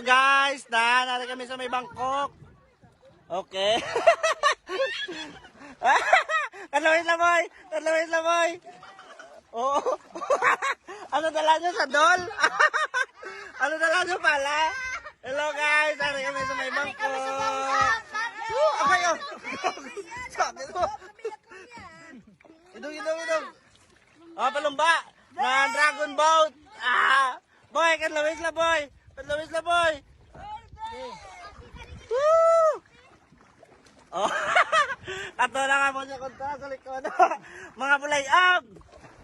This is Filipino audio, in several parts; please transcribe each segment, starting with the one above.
Guys, nari kami sa may Bangkok. Okay. Kalawin na boy. Kalawin na boy. Oo. Ano dala nyo sa dol? Ano dala nyo pala? Hello guys, nari kami sa may Bangkok. Abayo. Sabi mo. Idong. Oh, palumba. Na dragon boat. Boy, kalawin na boy. Kalawin na boy. Woo! Oh. Ato na nga mo niya kontra sa likod. Mga bulayog.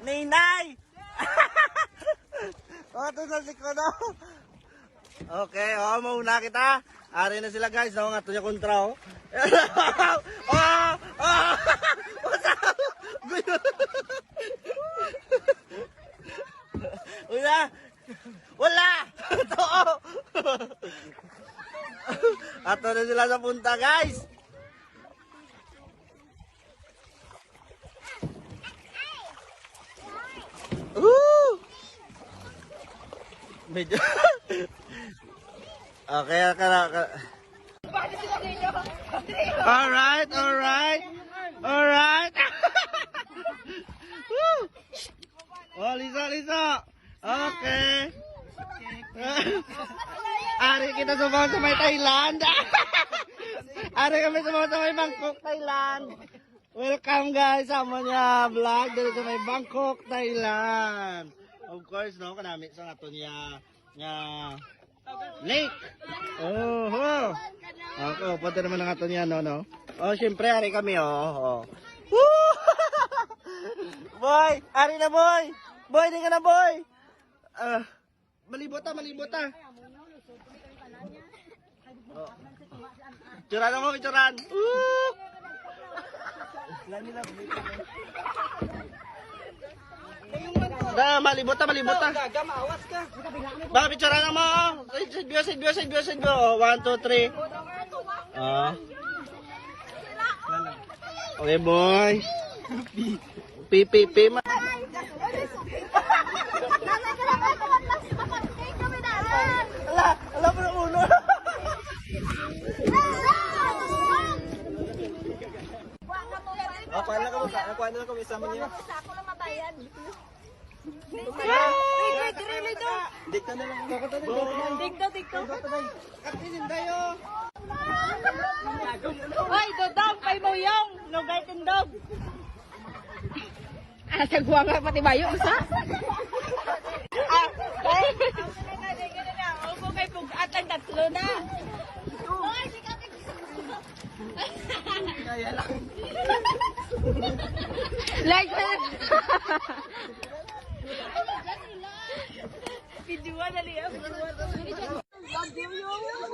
Ninay. Oh, ito sa likod. Okay, oh, mauna kita. Ari na sila guys. No, nga ito niya kontra. What's up? Wala. Totoo. Ato na sila sa punta guys. Medyo. Okay, Alright. Oh, Lisa. Okay. Ari kita sumaw sa may Thailand. Ari kami sumaw sa may Bangkok, Thailand. Welcome guys sa amon niya vlog dito sa may Bangkok, Thailand. Of course, no, kanami sa ato niya lake. Oh. Okay, punta naman ang ato niya, no. Oh, syempre, ari kami, oh. Woo! Boy, ari na boy. Boy, di ka na boy. Malibot. Oh. Picturan mo, picturan. Na, malibot. Maawas ka. Ba, picturan mo. Side view. 1, 2, 3. Okay, boy. Pipi. Alam mo na uno. Kuha na kami sama niya. Ako lang mabayan. Dikta na lang. Dikto. Katisin tayo. Hoy, dodong, pay mo yung. Lugay tindog. Sagwa nga pati bayo, usa? Opo kay pug-atan tatlo na. Kaya lang. Like that. Videoan na liya.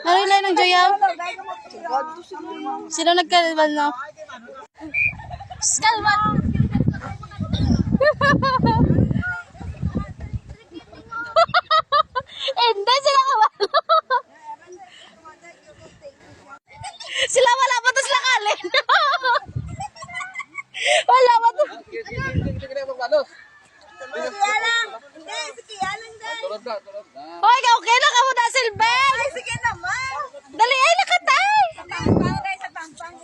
Ano ilan ng Joyaw? Sino nagkalban, no? Kalban! Hindi, sila kawalo. Sila wala pa to sila kalin. Wala pa to. Hoy, okay na ka mo na, Silver. Sige naman. Dali ay nakatay. Sa tampang.